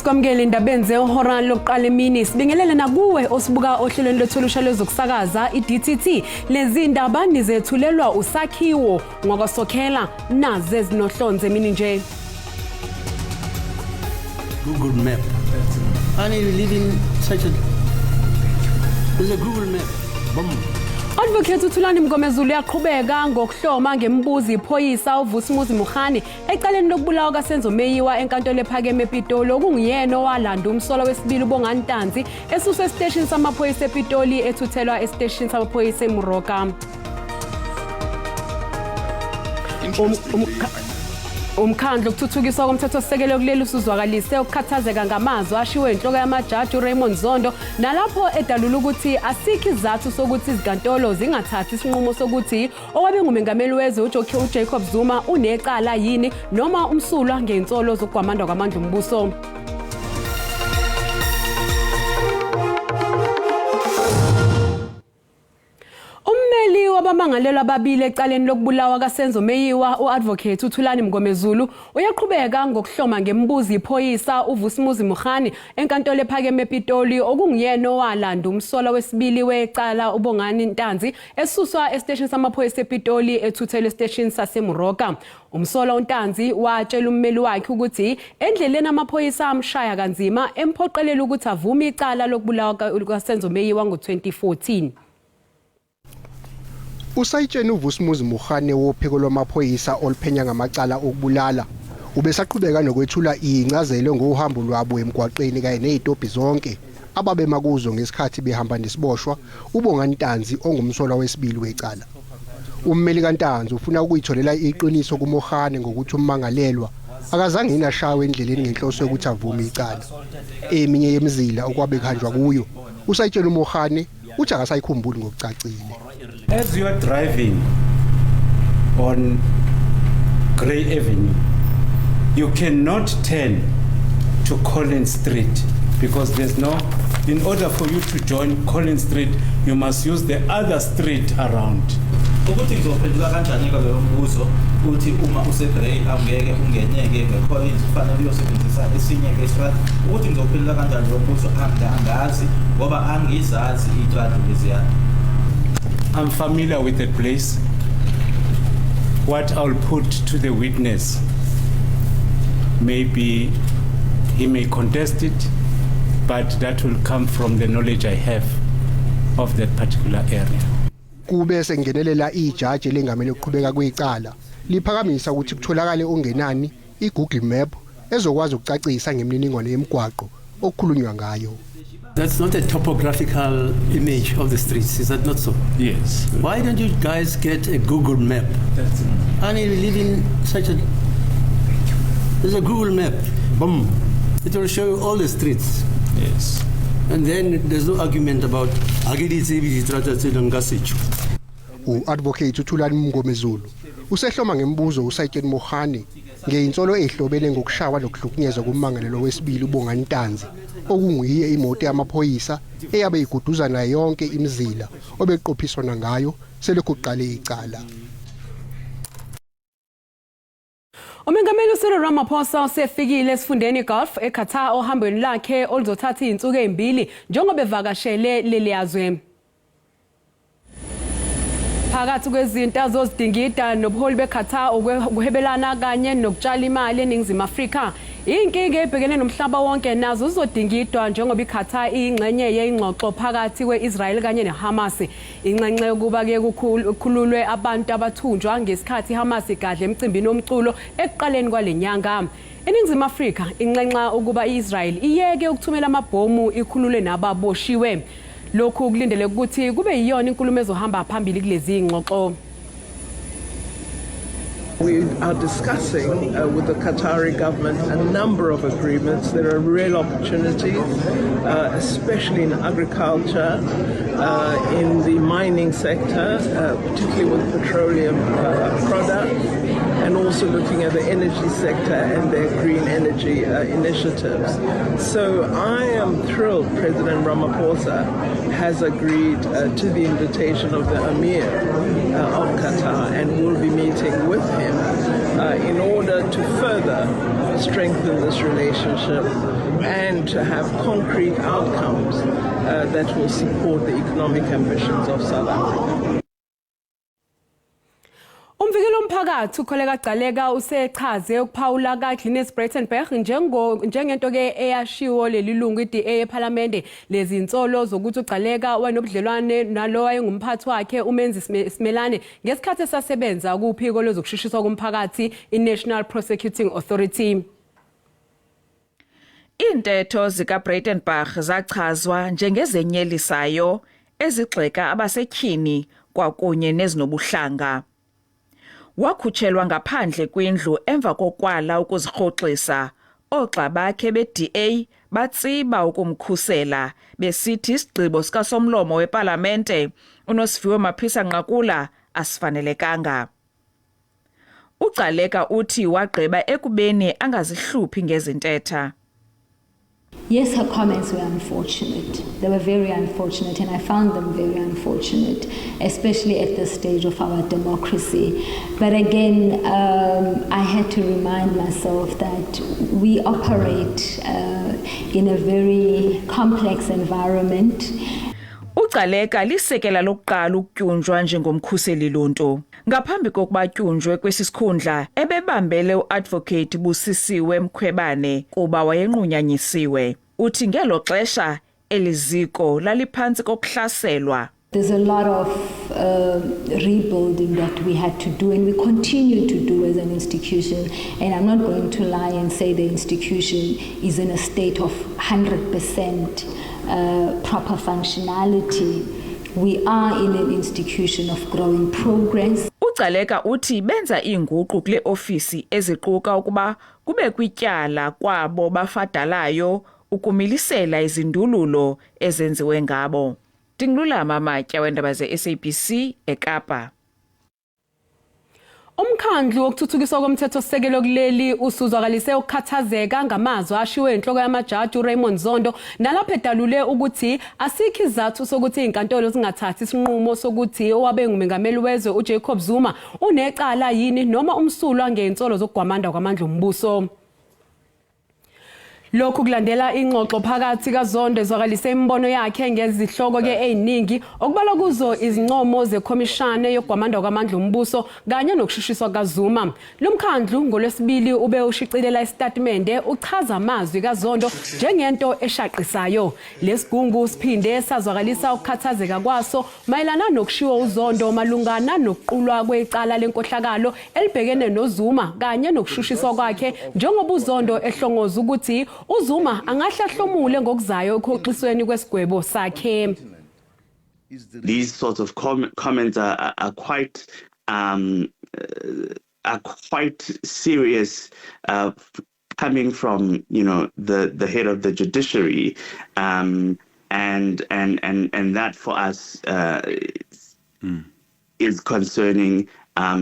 Sikwamukele indaba zehora lokuqala emini sibingelele nakuwe osibuka ohlelweni letholusha lezokusakaza iDTT lezi ndaba nizethulelwa usakhiwo ngokwasokhela naze ezinohlonze emini nje. Google map. And you live in such a there's a Google map. Boom. Advocate uThulani Mngomezulu yaqhubeka ngokuhloma ngembuzi iphoyisa uVusumuzi Mukhane ecaleni lokubulawa kaSenzo Meyiwa enkantolo ephakeme ePitoli okungiyena owalanda umsolo wesibili uBongani Ntanzi esuswe estation samaphoyisa ePitoli ethuthelwa estation samaphoyisa eMoroka. Umkhandlu ukuthuthukiswa komthethosisekelo kuleli usuzwakalise ukukhathazeka ngamazwi ashiwe inhloko yamajaji uRaymond Zondo nalapho edalula ukuthi asikho izathu sokuthi izinkantolo zingathathi isinqumo sokuthi owabe ngumengameli wezwe uJacob Zuma unecala yini noma umsulwa ngeinsolo zokugwamandwa kwamandla ombuso. Ummeli wabamangalelwa ababili ecaleni lokubulawa kaSenzo Meyiwa uadvocate uThulani Mngomezulu uyaqhubeka ngokuhloma ngembuzi iphoyisa uVusumuzi Mukhane enkantolo ephakeme ePitoli okungiyena owalanda umsola wesibili wecala uBongani Ntanzi esuswa estation samaphoyisa ePitoli ethuthelwe estation saseMoroka. Umsola uNtanzi watshela ummeli wakhe ukuthi endleleni amaphoyisa amshaya kanzima emphoqelela ukuthi avume icala lokubulawa kaSenzo Meyiwa ngo-2014. Usayitsheni uVusumuzi Mukhane wophiko lwamaphoyisa oluphenya ngamacala okubulala ubesaqhubeka nokwethula incazelo ngohambo lwabo emgwaqeni kanye nezitobhi zonke ababema kuzo ngesikhathi behamba nesiboshwa uBongani Ntanzi ongumsola wesibili wecala. Ummeli kaNtanzi ufuna ukuyitholela iqiniso kuMokhane ngokuthi ummangalelwa akazange inashawe endleleni ngenhloso yokuthi avume icala. Eminye yemizila okwabe kuhanjwa kuyo usayitshela uMokhane uthi akasayikhumbuli ngokucacile. As you are driving on Grey Avenue, you cannot turn to Collins Street because there's no, in order for you to join Collins Street, you must use the other street around. Ukuthi ngizophendula kanjani leyo mbuzo ukuthi uma useGrey angeke ungeneke ngeCollins kufanele uyosebenzisa esinye ngestraat ukuthi ngizophendula kanjani leyo mbuzo angazi ngoba angizazi itrato leziyana. I'm familiar with the place. What I'll put to the witness, maybe he may contest it, but that will come from the knowledge I have of that particular area. Kube sengenelela ijaji lengamele ukuqhubeka kwicala liphakamisa ukuthi kutholakale ongenani iGoogle map ezokwazi ukucacisa ngemininingwane yemigwaqo okukhulunywa ngayo. That's not a topographical image of the streets, is that not so? Yes. Why don't you guys get a Google map? And you live in such a there's a Google map. Boom. It will show you all the streets. Yes. And then there's no argument about Advocate uThulani Mngomezulu usehloma ngembuzo usayitsheni Mukhane ngeinsolo ehlobene ngokushawa lokuhlukunyezwa kummangalelo wesibili uBongani Ntanzi okunguyiye imoto yamaphoyisa eyabe iguduza nayo yonke imizila obeqophiswana ngayo selekuqale icala. Umengameli uCyril Ramaphosa usefikile esifundeni eGulf eQatar ohambweni lakhe oluzothatha izinsuku ezimbili njengoba evakashele leli yazwe. Phakathi kwezinto azozidingida nobuholi beQatar ukuhebelana kanye nokutshala imali eNingizimu Afrika. Inkinga ebhekene nomhlaba wonke nazo zizodingidwa njengoba iQatar iyingxenye yezingxoxo phakathi kweIsrael kanye neHamas. Inxenxe yokuba ke kukhululwe abantu abathunjwa ngesikhathi iHamas igadla emcimbini womculo ekuqaleni kwalenyanga. ENingizimu Afrika inxenxa ukuba iIsrael iyeke ukuthumela amabhomu ikhulule nababoshiwe. Lokhu kulindele ukuthi kube yiyona inkulumo ezohamba phambili kulezi ingxoxo. We are discussing with the Qatari government a number of agreements. There are real opportunities, especially in agriculture, in the mining sector, particularly with petroleum products, and also looking at the energy sector and their green energy initiatives. So I am thrilled President Ramaphosa has agreed to the invitation of the Emir of Qatar and will be meeting with him in order to further strengthen this relationship and to have concrete outcomes that will support the economic ambitions of South Africa. Umvikeli womphakathi ukholeka Gcaleka usechaze ukuphawula kaGlenis Breitenberg njengento ke eyashiwo lelilungu iDA eParliament lezinsolo zokuthi uGcaleka wanobudlelwane nalo wayengumphathi wakhe uMenzi Simelane ngesikhathi esasebenza kuphiko lwezokushushiswa komphakathi iNational Prosecuting Authority. Intetho zikaBreitenberg zachazwa njengezenyelisayo ezigxeka abasetyhini kwakunye nezinobuhlanga. Wakhutshelwa ngaphandle kwindlu emva kokwala ukuzirhoxisa oogxa bakhe beDA batsiba ukumkhusela besithi isigqibo sikasomlomo weParlamente uNosiviwe Maphisa-Nqakula asifanelekanga. uGcaleka uthi wagqiba ekubeni angazihluphi ngezintetha. Yes, her comments were unfortunate. They were very unfortunate, and I found them very unfortunate, especially at this stage of our democracy. But again, I had to remind myself that we operate in a very complex environment. uGcaleka lisekela lokuqala ukutyunjwa njengomkhuseli lonto. Ngaphambi kokuba tyunjwe kwesisikhundla ebebambele uadvocate Busisiwe Mkhwebane kuba wayenqunyanyisiwe. Uthi ngelo xesha eliziko laliphantsi kokuhlaselwa. There's a lot of rebuilding that we had to do and we continue to do as an institution, and I'm not going to lie and say the institution is in a state of 100% proper functionality. We are in an institution of growing progress. uGcaleka uthi benza inguqu kule ofisi eziquka ukuba kube kwityala kwabo bafadalayo ukumilisela izindululo ezenziwe ngabo. Tingulama Matya wendaba ze-SABC eKapa. Umkhandlu wokuthuthukiswa komthethosisekelo kuleli usuzwakalise ukukhathazeka ngamazwi ashiwe inhloko yamajaji uRaymond Zondo nalapho edalule ukuthi asikho izathu sokuthi inkantolo zingathathi isinqumo sokuthi owabe ngumengameli wezwe uJacob Zuma unecala yini noma umsulwa ngensolo zokugwamanda kwamandla ombuso. Lokhu kulandela ingxoxo phakathi kaZondo ezwakalise imbono yakhe ngezihloko ke eziningi okubalwa kuzo izincomo zekhomishane yogwamanda kwamandla ombuso kanye nokushushiswa kaZuma. Lomkhandlu ngolwesibili ube ushiqilela istatimende uchaza amazwi kaZondo njengento eshaqisayo. Lesigungu siphinde sazwakalisa ukukhathazeka kwaso mayelana nokushiwo uZondo malungana nokuqulwa kwecala lenkohlakalo elibhekene noZuma kanye nokushushiswa kwakhe njengoba uZondo ehlongoza ukuthi uZuma angahlahlomule ngokuzayo ekhoxisweni kwesigwebo sakhe. These sorts of comments are quite serious, coming from the head of the judiciary, and that for us is concerning.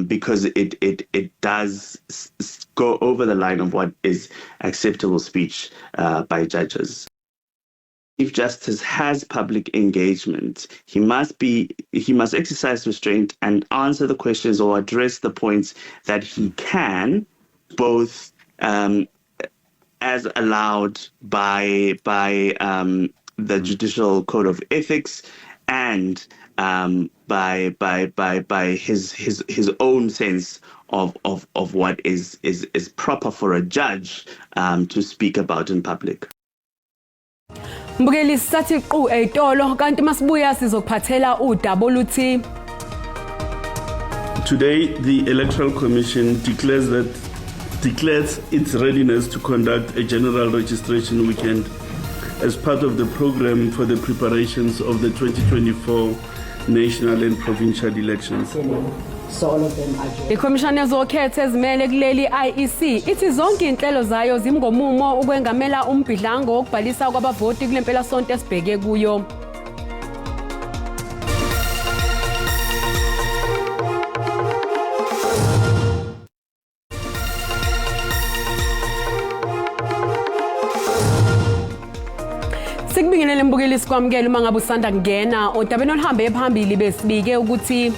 Because it does go over the line of what is acceptable speech by judges. If justice has public engagement, he must exercise restraint and answer the questions or address the points that he can, both as allowed by the Judicial Code of Ethics and by his own sense of what is proper for a judge to speak about in public. Mbukeli sathi qhu etolo kanti masibuya sizokuphathela udaba oluthi. Today the Electoral Commission declares its readiness to conduct a general registration weekend as part of the program for the preparations of the 2024 national and provincial elections. So all of them are Ikhomishana ezokhetha ezimele kuleli IEC ithi zonke inhlelo zayo zimngomumo ukwengamela umbhidlango wokubhalisa kwabavoti kulempela sonto esibheke kuyo. Sikubingelele mbukeli Mlaleli sikwamukela uma ngabe usanda kungena ondabeni oluhambe phambili besibike ukuthi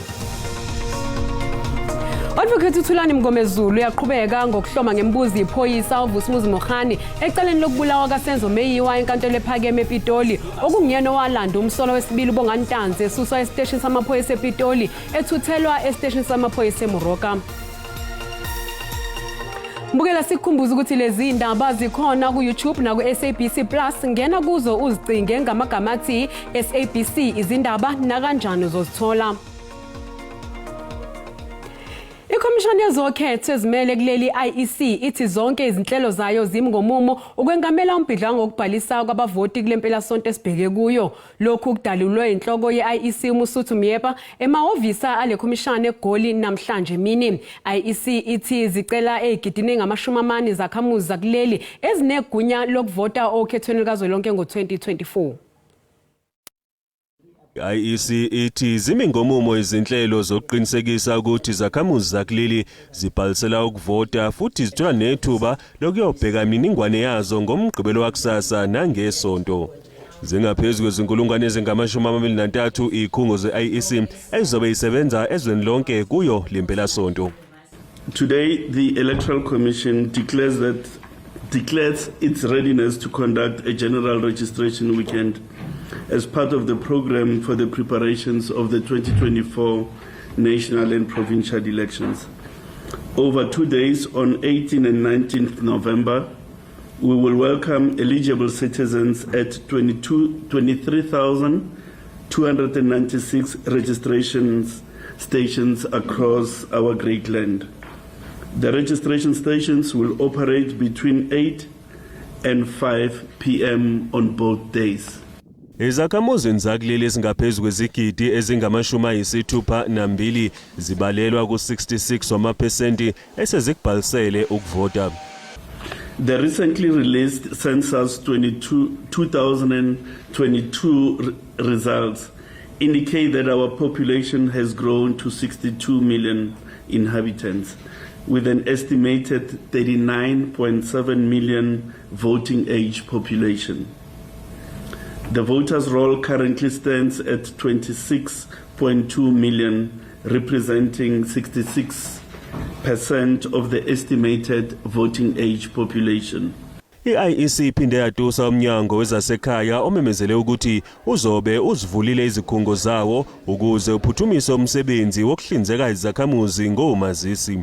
Advocate uThulani Mngomezulu uyaqhubeka ngokuhloma ngembuzi iphoyisa uVusumuzi Mokhane eceleni lokubulawa kaSenzo Meyiwa enkantolo ephakeme ePitoli okungiyena owalanda umsolo wesibili uBongantanzi esuswa estation samaphoyisa ePitoli ethuthelwa estation samaphoyisa eMoroka. Mbukela sikhumbuza ukuthi lezi indaba zikhona ku YouTube na ku SABC Plus ngena kuzo uzicinge ngamagama athi SABC izindaba na kanjani uzozithola. Ikhomishana yezokhetho ezimele kuleli IEC ithi zonke izinhlelo zayo zimi ngomumo ukwengamela umbhidla ngokubhalisa kwabavoti kulempela sonto esibheke kuyo. Lokhu kudalulwe inhloko ye-IEC uMusuthu Myepa emahhovisa ale khomishana eGoli namhlanje emini. IEC ithi zicela ezigidini ngama40 zakhamuzi zakuleli ezinegunya lokuvota okhethweni lukazwelonke ngo-2024. IEC ithi zimi ngomumo izinhlelo zokuqinisekisa ukuthi zakhamuzi zakuleli zibhalisela ukuvota futhi zithola nethuba lokuyobheka imininingwane yazo ngomgqibelo wakusasa nangesonto. Zingaphezulu kwezinkulungwane ezingama-23 ikhungo ze-IEC ezizobe isebenza ezweni lonke kuyo lempela sonto. Today, the Electoral Commission declares its readiness to conduct a general registration weekend as part of the program for the preparations of the 2024 national and provincial elections. Over 2 days, on 18th and 19th November, we will welcome eligible citizens at 23,296 registration stations across our great land. The registration stations will operate between 8 and 5 p.m. on both days. Izakhamuzi zakuleli ezingaphezulu kwezigidi ezingama-62 zibalelwa ku-66 wama% esezikubhalisele ukuvota. The recently released Census 2022 results indicate that our population has grown to 62 million inhabitants, with an estimated 39.7 million voting age population. The voters' roll currently stands at 26.2 million, representing 66% of the estimated voting age population. I-IEC iphinde yadusa umnyango wezasekhaya omemezele ukuthi uzobe uzivulile izikhungo zawo ukuze uphuthumise umsebenzi wokuhlinzeka izakhamuzi ngomazisi.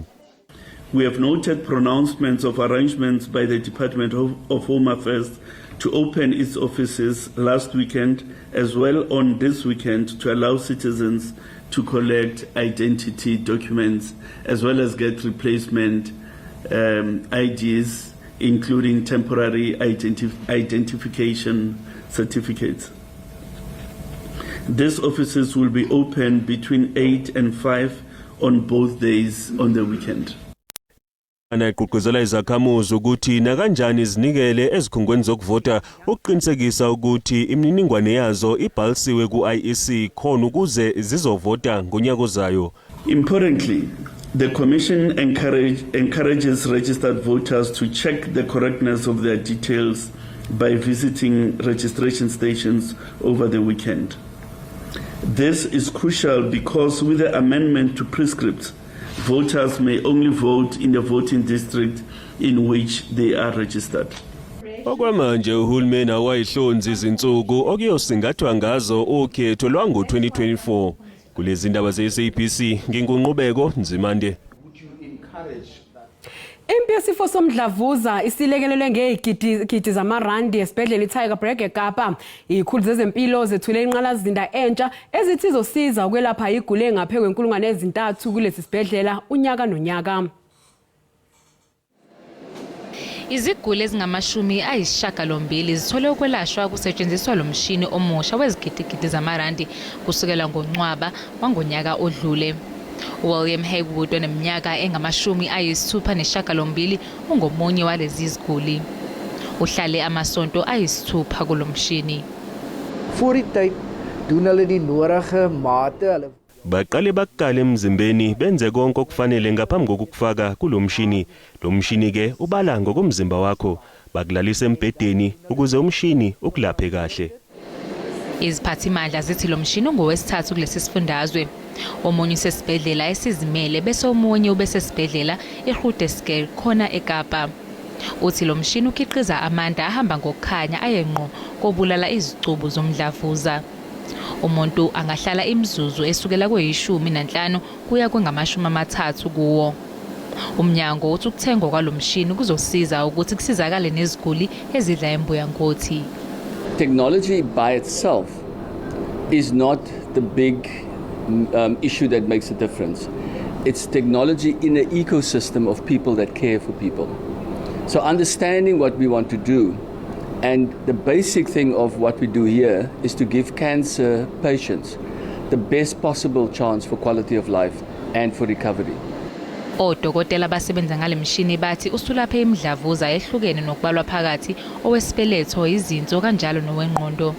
We have noted pronouncements of arrangements by the Department of Home Affairs to open its offices last weekend as well on this weekend to allow citizens to collect identity documents as well as get replacement IDs, including temporary identification certificates. These offices will be open between 8 and 5 on both days on the weekend. Anaqhuquzela izakhamuzi ukuthi na kanjani zinikele ezikhungweni zokuvota ukuqinisekisa ukuthi imininingwane yazo ibhalisiwe ku-IEC khona ukuze zizovota ngonyaka ozayo. Importantly, the Commission encourages registered voters to check the correctness of their details by visiting registration stations over the weekend. This is crucial because with the amendment to prescripts, voters may only vote in the voting district in which they are registered. Okwamanje uhulumeni awayihlonzi izinsuku okuyosingathwa ngazo ukhetho lwango-2024. Kulezi indaba ze-SABC ngingunqubeko Nzimande. Impi yesifo somdlavuza isilekelelwe ngezigidi zamarandi esibhedlela iTiger Break eKapa. Izikhulu zezempilo zethule inqalazinda entsha ezithi izosiza ukwelapha igule engaphezulu kwenkulungwane ezintathu kulesi sibhedlela unyaka nonyaka. Iziguli ezingama-80 zithole ukwelashwa kusetshenziswa lo mshini omusha wezigidigidi zamarandi kusukela ngoNcwaba wangonyaka odlule. William Haywood oneminyaka engama-68 ungomunye walezi ziguli. Uhlale amasonto ayisithupha kulo mshini. Voor die tyd doen hulle die nodige mate. Baqale bakukale emzimbeni benze konke okufanele ngaphambi kokufaka kulo mshini. Lo mshini ke ubala ngokomzimba wakho. Bakulalisa embhedeni ukuze umshini ukulaphe kahle. Iziphathimandla zithi lo mshini ungowesithathu kulesi sifundazwe. Omunye usesibhedlela esizimele bese omunye ubesesibhedlela eGrootersdal khona eKapa. Uthi lo mshini ukhiqiza amandla ahamba ngokukhanya ayenqo kobulala izicubu zomdlavuza. Umuntu angahlala imizuzu esukela kwe15 kuya kwe30 kuwo. Umnyango uthi ukuthengwa kwalo mshini kuzosiza ukuthi kusizakale neziguli ezidla embuyangothi. Technology by itself is not the big issue that makes a difference. It's technology in an ecosystem of people that care for people. So understanding what we want to do, and the basic thing of what we do here is to give cancer patients the best possible chance for quality of life and for recovery. Odokotela abasebenza ngale mshini bathi usulaphe imidlavuza ehlukene nokubalwa phakathi owesibeletho, izinso kanjalo nowengqondo.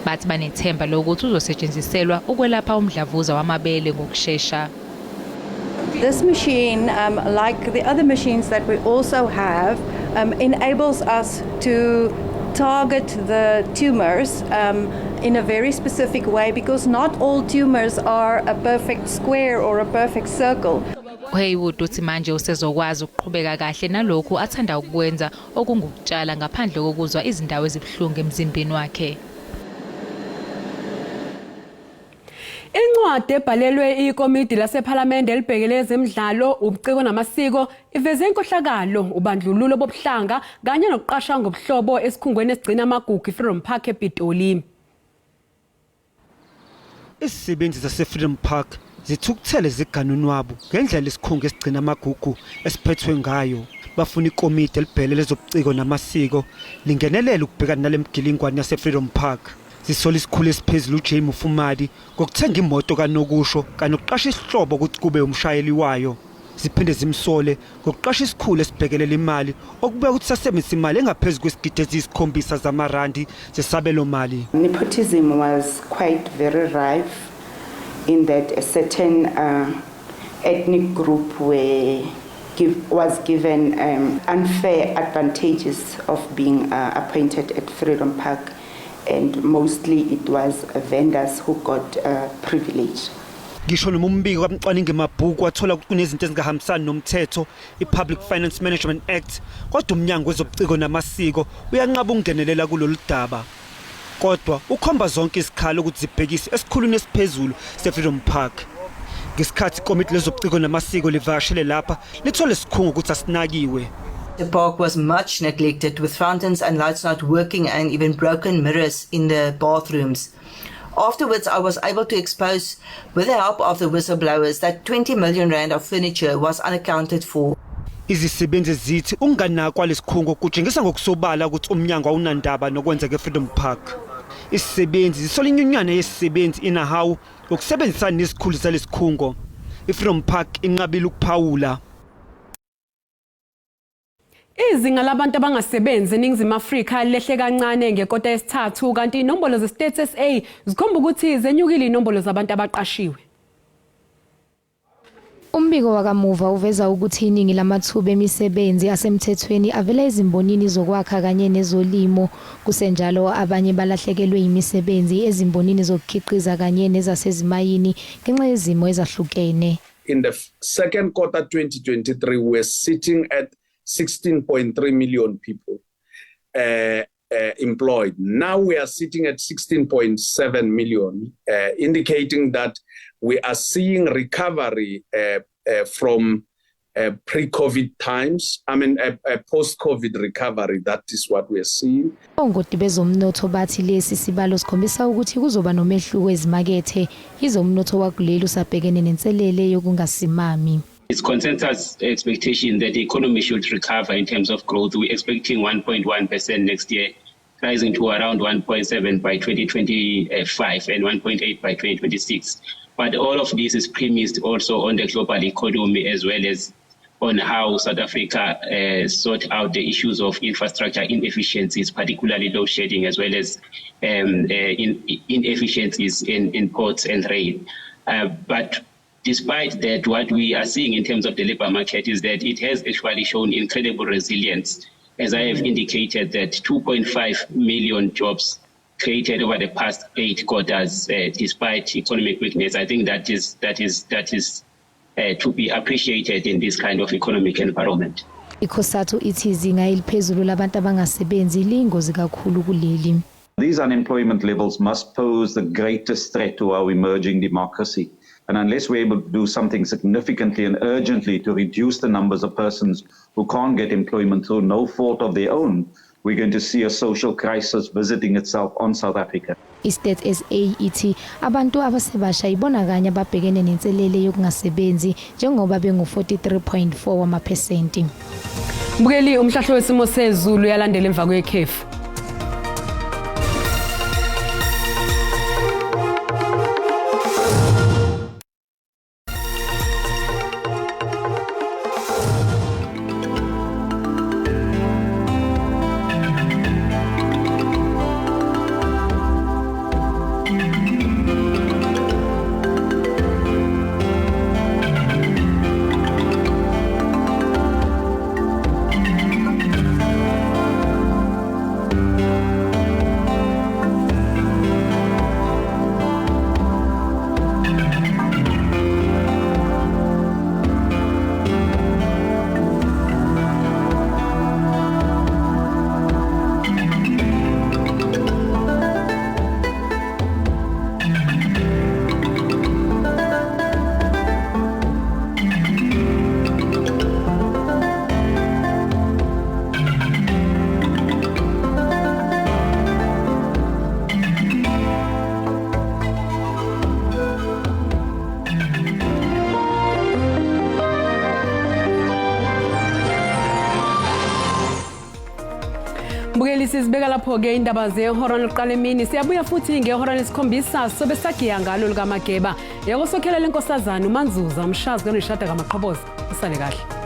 Bathi banethemba lokuthi uzosetshenziselwa ukwelapha umdlavuza wamabele ngokusheshsha. This machine, like the other machines that we also have, enables us to target the tumors in a very specific way, because not all tumors are a perfect square or a perfect circle. Haywood uthi manje usezokwazi ukuqhubeka kahle nalokho athanda ukwenza okungukutshala ngaphandle kokuzwa izindawo ezibuhlungu emzimbeni wakhe. Incwadi ebhalelwe ikomidi lasePhalamende elibhekele ezemidlalo, ubuciko namasiko iveze inkohlakalo, ubandlululo bobuhlanga kanye nokuqasha ngobuhlobo esikhungweni esigcina amagugu eFreedom Park ePitoli. Isisebenzi zaseFreedom Park zithukuthele ziganunwabo ngendlela isikhungo esigcina amagugu esiphethwe ngayo. Bafuna ikomidi elibhekele ezobuciko namasiko lingenelela ukubhekana nalemgilingwane yaseFreedom Park. Zisola isikhulu esiphezulu uJay Mufumadi ngokuthenga imoto kaNokusho kanokuqasha isihlobo ukuthi kube umshayeli wayo. Ziphinde zimsole ngokuqasha isikhulu esibhekelela imali okubeka ukuthi sasebenzisa imali engaphezulu kwesigidi eziyikhombisa zamarandi zesabelo mali. Nepotism was quite very rife in that a certain ethnic group was given unfair advantages of being appointed at Freedom Park, and mostly it was vendors who got privilege. Ngisho noma umbiko kamcwaningi emabhuku wathola ukuthi kunezinto ezingahambisani nomthetho iPublic Finance Management Act, kodwa umnyango wezobuciko namasiko uyanqaba ukungenelela kulolu daba. Kodwa ukhomba zonke izikhalo ukuthi zibhekise esikhulwini esiphezulu seFreedom Park. Ngesikhathi ikomiti lezobuciko namasiko livakashele lapha lithole isikhungo ukuthi asinakiwe. The park was much neglected, with fountains and lights not working and even broken mirrors in the bathrooms. Afterwards, I was able to expose, with the help of the whistleblowers, that 20 million rand of furniture was unaccounted for. Izisebenzi zithi unganakwa lesikhungo kutshengisa ngokusobala ukuthi umnyango awunandaba nokwenza keFreedom Park. Isisebenzi zisola inyunyana yesisebenzi inahawu ngokusebenzisana nesikhulu salesikhungo. iFreedom Park inqabile ukuphawula. Izinga labantu abangasebenzi eNingizimu Afrika lehle kancane ngekota yesithathu, kanti inombolo ze-Stats SA zikhomba ukuthi zenyukile inombolo zabantu abaqashiwe. Umbiko wakamuva uveza ukuthi iningi lamathuba emisebenzi asemthethweni avela ezimbonini zokwakha kanye nezolimo, kusenjalo abanye balahlekelwe imisebenzi ezimbonini zokukhiqiza kanye nezasezimayini ngenxa yezimo ezahlukene. In the second quarter 2023, we're sitting at 16.3 million people employed. Now we are sitting at 16.7 million, indicating that we are seeing recovery from pre-COVID times. I mean, a post-COVID recovery. That is what we are seeing. Ongoti bezomnotho bathi lesi sibalo sikhombisa ukuthi kuzoba nomehluko ezimakethe, izomnotho wakuleli usabhekene nenselele yokungasimami. It's consensus expectation that the economy should recover in terms of growth. We're expecting 1.1% next year, rising to around 1.7 by 2025 and 1.8 by 2026. But all of this is premised also on the global economy, as well as on how South Africa sort out the issues of infrastructure inefficiencies, particularly load shedding, as well as inefficiencies in ports and rail. But despite that, what we are seeing in terms of the labor market is that it has actually shown incredible resilience. As I have indicated, that 2.5 million jobs created over the past 8 quarters, despite economic weakness. I think that is to be appreciated in this kind of economic environment. Ikhosathu ithi izinga eliphezulu labantu abangasebenzi lingozi kakhulu kuleli. These unemployment levels must pose the greatest threat to our emerging democracy. And unless we're able to do something significantly and urgently to reduce the numbers of persons who can't get employment through no fault of their own, we're going to see a social crisis visiting itself on South Africa. Istate SA ithi abantu abasebasha ibona kanye ababhekene nenselele yokungasebenzi njengoba bengu 43.4 wamaphesenti. Mbukeli umhlahlo wesimo sezulu yalandela emva kwekhefu. Mbukeli sizibeka lapho ke indaba zehora lokuqala emini siyabuya futhi ngehora lesikhombisa sobe sagiya ngalo likaMageba yakosokhelela inkosazana uManzuza umshazi kaNishada kaMaqhoboza usale kahle.